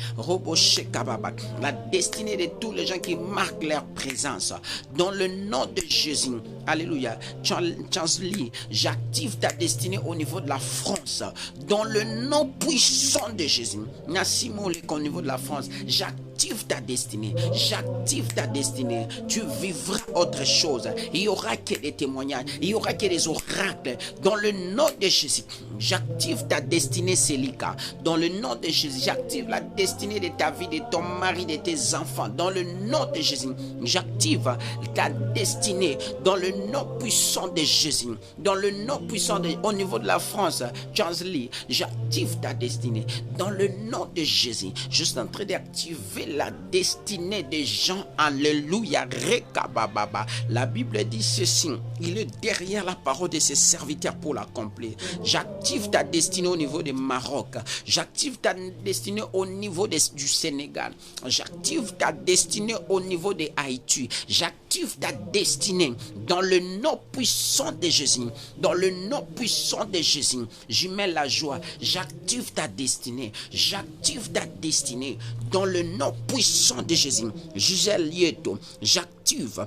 la destinée de tous les gens qui marquent leur présence dans le nom de Jésus. Alléluia. Chansley, j'active ta destinée au niveau de la France dans le nom puissant de Jésus. Nassimo Lek, au niveau de la France, j'active ta destinée. J'active ta destinée. Tu vivras autre chose. Il n'y aura que des témoignages. Il n'y aura que des oracles. Dans le nom de Jésus, j'active ta destinée, Selika. Dans le nom de Jésus, j'active la destinée de ta vie, de ton mari, de tes enfants. Dans le nom de Jésus, j'active ta destinée. Dans le nom puissant de Jésus. Dans le nom puissant au niveau de la France, Chansley, j'active ta destinée. Dans le nom de Jésus, je suis en train d'activer la destinée des gens. Alléluia. Rekabababa. La Bible dit ceci: il est derrière la parole de ses serviteurs pour l'accomplir. J'active ta destinée au niveau du Maroc. J'active ta destinée au niveau du Sénégal. J'active ta destinée au niveau de Haïti. J'active ta destinée dans le nom puissant de Jésus. Dans le nom puissant de Jésus. Je mets la joie. J'active ta destinée. J'active ta destinée dans le nom puissant de Jésus. Gisèle Lieto, j'active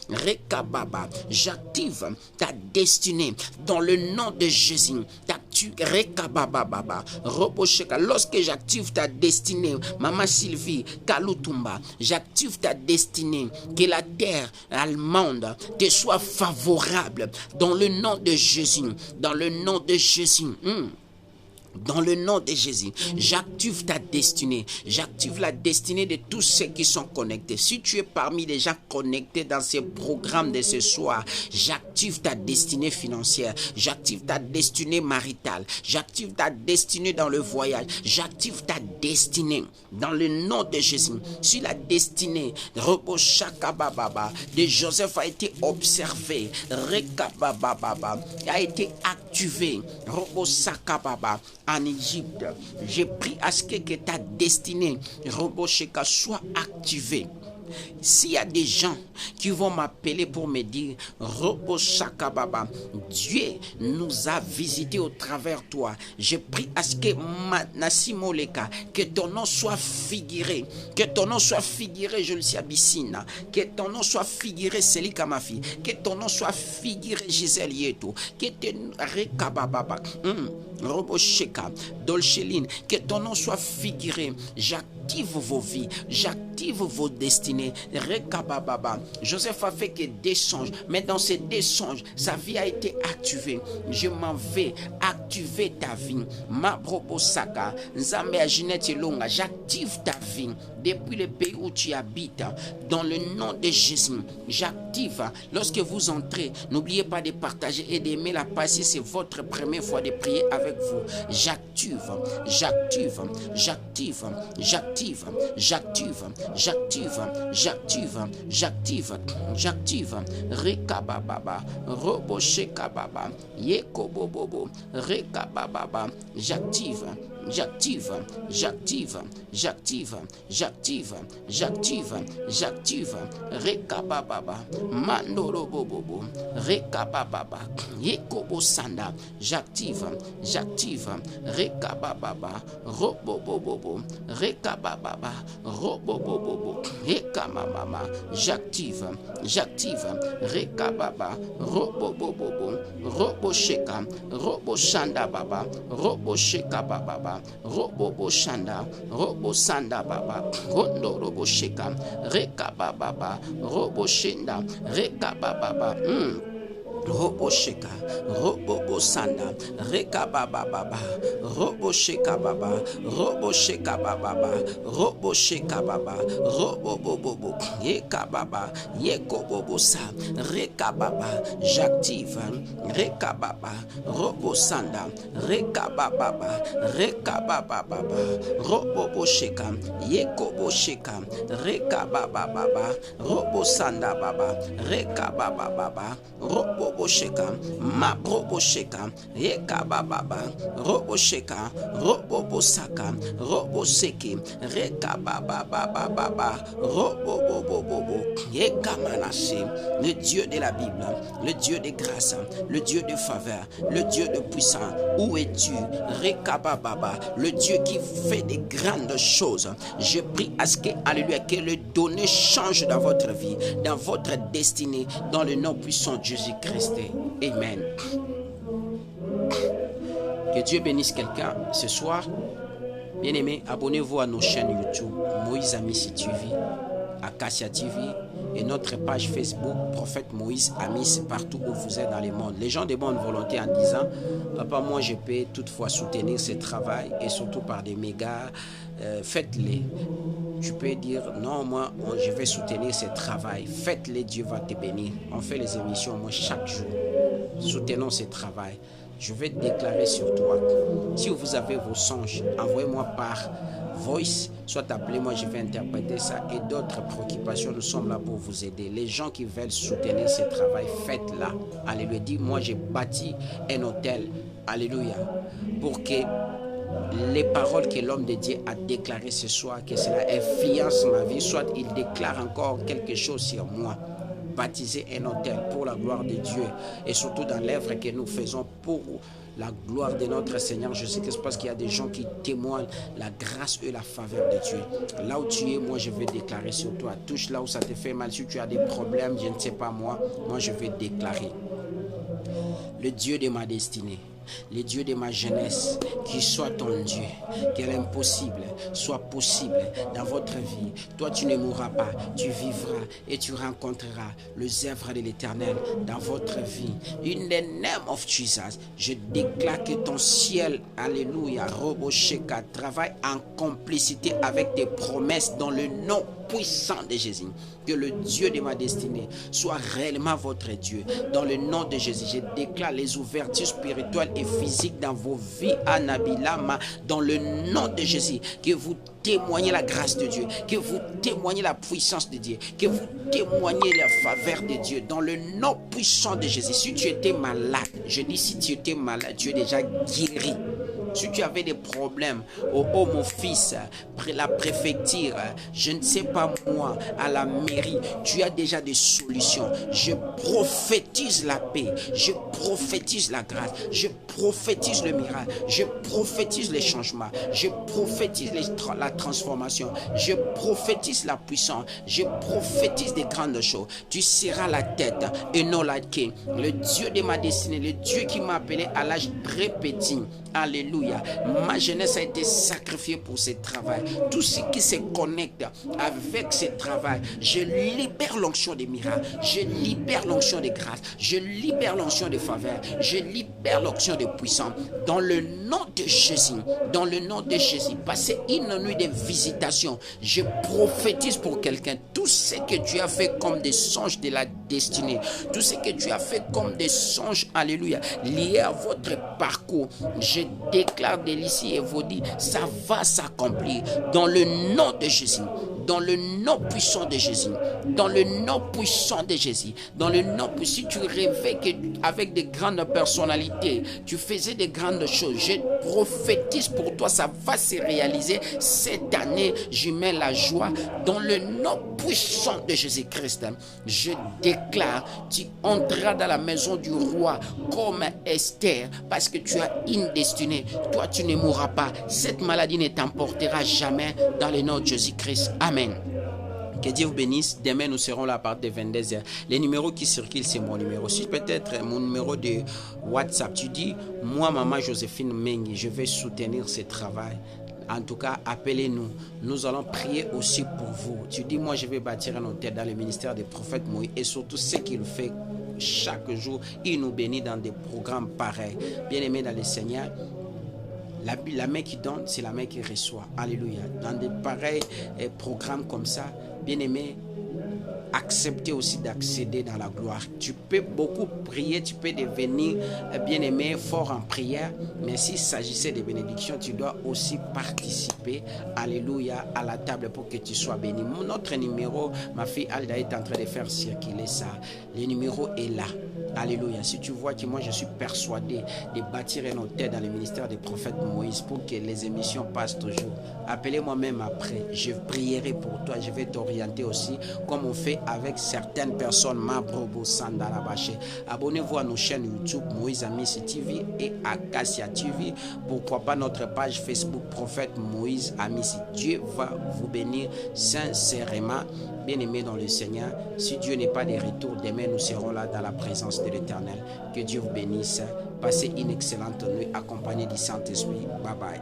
Rekababa, j'active ta destinée dans le nom de Jésus. Rekababa, Robosheka, lorsque j'active ta destinée, Maman Sylvie, Kalutumba, j'active ta destinée, que la terre allemande te soit favorable dans le nom de Jésus, dans le nom de Jésus. Dans le nom de Jésus, j'active ta destinée. J'active la destinée de tous ceux qui sont connectés. Si tu es parmi les gens connectés dans ces programmes de ce soir, j'active ta destinée financière. J'active ta destinée maritale. J'active ta destinée dans le voyage. J'active ta destinée dans le nom de Jésus. Si la destinée de Joseph a été observée, a été activée, en Égypte, j'ai pris à ce que ta destinée, Robosheka, soit activée. S'il y a des gens qui vont m'appeler pour me dire Roboshakababa, Dieu nous a visités au travers toi, je prie à ce que Nassimoleka, que ton nom soit figuré, que ton nom soit figuré, je le sais, Abissina, que ton nom soit figuré, Selika ma fille, que ton nom soit figuré, Gisèle Yeto, que ton Rekababa, Robosheka, Dolcheline, que ton nom soit figuré. J'active vos vies, j'active vos destinées. Rekababa. Joseph a fait que des songes, mais dans ces deux songes, sa vie a été activée. Je m'en vais activer ta vie. Ma Brobosaka, Nzambe à Ginette Longa, j'active ta vie depuis le pays où tu habites. Dans le nom de Jésus, j'active. Lorsque vous entrez, n'oubliez pas de partager et d'aimer la page si c'est votre première fois de prier avec vous. J'active, j'active, j'active, j'active, j'active, j'active, j'active, j'active, j'active. Rekababa, Roboshekababa, Yekobobobo, Rekababa, j'active. J'active, j'active, j'active, j'active, j'active, j'active, Rekababa, Mandorobobobo, Rekababa, Yekobo Sanda, j'active, j'active, Rekababa, Robobobobo, Rekababa, Robobobobo, Rekamama, j'active, j'active, Rekababa, Robobobobo, Robosheka, Roboshanda Baba, Robosheka Baba. Robo Shanda, Robo Sanda Baba, Rondo Robo Sheka, Reka Baba, Robo Shenda, Reka Baba, Robo Sheka, Robo Sanda, Reka Baba, Robo Sheka Baba, Robo Sheka Baba, Robo Sheka Baba, Robo Bobo, Yeka Baba, Yeko Bobo Sa, Reka Baba, j'active, Reka Baba, Robo Sanda, Reka Baba, Reka Baba, Robo Sheka, Yeko Bo Sheka, Reka Baba, Robo Sanda Baba, Reka Baba, Robo Bosheka, ma Bosheka, Eka Baba, Robo Sheka, Robo Bosaka, Robo Seki, Reka Baba, Robo Bobo, Eka Manassé, le Dieu de la Bible, le Dieu de grâce, le Dieu de faveur, le Dieu de puissance. Où es-tu, Reka Baba, le Dieu qui fait des grandes choses? Je prie à ce que, alléluia, que le donné change dans votre vie, dans votre destinée, dans le nom puissant de Jésus-Christ. Amen. Que Dieu bénisse quelqu'un ce soir. Bien-aimés, abonnez-vous à nos chaînes YouTube, Moïse Amis TV, Acacia TV et notre page Facebook, Prophète Moïse Amis, partout où vous êtes dans le monde. Les gens de bonne volonté en disant, papa, moi je peux toutefois soutenir ce travail et surtout par des mégas, faites-les. Tu peux dire, non, moi je vais soutenir ce travail. Faites-les, Dieu va te bénir. On fait les émissions, moi, chaque jour. Soutenons ce travail. Je vais déclarer sur toi. Si vous avez vos songes, envoyez-moi par voice, soit appelez-moi, je vais interpréter ça. Et d'autres préoccupations, nous sommes là pour vous aider. Les gens qui veulent soutenir ce travail, faites-la. Alléluia. Dis, moi j'ai bâti un hôtel. Alléluia. Pour que les paroles que l'homme de Dieu a déclarées ce soir, que cela influence ma vie, soit il déclare encore quelque chose sur moi. Baptiser un hôtel pour la gloire de Dieu et surtout dans l'œuvre que nous faisons pour la gloire de notre Seigneur Jésus-Christ, parce qu'il y a des gens qui témoignent la grâce et la faveur de Dieu. Là où tu es, moi je vais déclarer sur toi. Touche là où ça te fait mal. Si tu as des problèmes, je ne sais pas moi je vais déclarer. Le Dieu de ma destinée, le Dieu de ma jeunesse, qui soit ton Dieu, que l'impossible soit possible dans votre vie. Toi, tu ne mourras pas, tu vivras et tu rencontreras les œuvres de l'Éternel dans votre vie. In the name of Jesus, je déclare que ton ciel, alléluia, Robosheka, travaille en complicité avec tes promesses dans le nom puissant de Jésus. Que le Dieu de ma destinée soit réellement votre Dieu. Dans le nom de Jésus, je déclare les ouvertures spirituelles et physiques dans vos vies, Anabilama, dans le nom de Jésus. Que vous témoignez la grâce de Dieu, que vous témoignez la puissance de Dieu, que vous témoignez la faveur de Dieu, dans le nom puissant de Jésus. Si tu étais malade, je dis si tu étais malade, tu es déjà guéri. Si tu avais des problèmes au Home Office, la préfecture, je ne sais pas moi, à la mairie, tu as déjà des solutions. Je prophétise la paix, je prophétise la grâce, je prophétise le miracle, je prophétise les changements, je prophétise la transformation, je prophétise la puissance, je prophétise des grandes choses. Tu seras la tête et non la queue. Le Dieu de ma destinée, le Dieu qui m'a appelé à l'âge très petit. Alléluia. Ma jeunesse a été sacrifiée pour ce travail. Tout ce qui se connecte avec ce travail, je libère l'onction des miracles, je libère l'onction des grâces, je libère l'onction des faveurs, je libère l'onction des puissants. Dans le nom de Jésus, dans le nom de Jésus, passez une nuit de visitation. Je prophétise pour quelqu'un. Tout ce que tu as fait comme des songes de la destinée, tout ce que tu as fait comme des songes, alléluia, liés à votre parcours, je déclare d'ici et vous dis, ça va s'accomplir dans le nom de Jésus, dans le nom puissant de Jésus, dans le nom puissant de Jésus, dans le nom puissant. Si tu rêvais qu'avec de grandes personnalités, tu faisais de grandes choses, je prophétise pour toi, ça va se réaliser cette année. Je mets la joie dans le nom puissant de Jésus-Christ. Je déclare, tu entreras dans la maison du roi comme Esther, parce que tu as une destinée. Toi, tu ne mourras pas. Cette maladie ne t'emportera jamais dans le nom de Jésus-Christ. Amen. Que Dieu vous bénisse. Demain, nous serons là à partir de 22h. Les numéros qui circulent, c'est mon numéro. Si peut-être mon numéro de WhatsApp, tu dis, moi, maman Joséphine Mengi, je vais soutenir ce travail. En tout cas, appelez-nous. Nous allons prier aussi pour vous. Tu dis, moi, je vais bâtir un hôtel dans le ministère des prophètes Moïse. Et surtout, ce qu'il fait chaque jour, il nous bénit dans des programmes pareils. Bien-aimés dans le Seigneur, la main qui donne, c'est la main qui reçoit. Alléluia. Dans des pareils programmes comme ça, bien-aimés, accepter aussi d'accéder dans la gloire. Tu peux beaucoup prier, tu peux devenir bien-aimé, fort en prière, mais s'il s'agissait de bénédictions, tu dois aussi participer, alléluia, à la table pour que tu sois béni. Notre numéro, ma fille Alda est en train de faire circuler ça. Le numéro est là. Alléluia. Si tu vois que moi je suis persuadé de bâtir un hôtel dans le ministère des prophètes Moïse pour que les émissions passent toujours, appelez-moi même après. Je prierai pour toi. Je vais t'orienter aussi comme on fait avec certaines personnes. Abonnez-vous à nos chaînes YouTube Moïse Amissi TV et Acacia TV. Pourquoi pas notre page Facebook Prophète Moïse Amissi. Dieu va vous bénir sincèrement. Bien-aimés dans le Seigneur, si Dieu n'est pas de retour, demain nous serons là dans la présence de l'Éternel. Que Dieu vous bénisse. Passez une excellente nuit accompagnée du Saint-Esprit. Bye bye.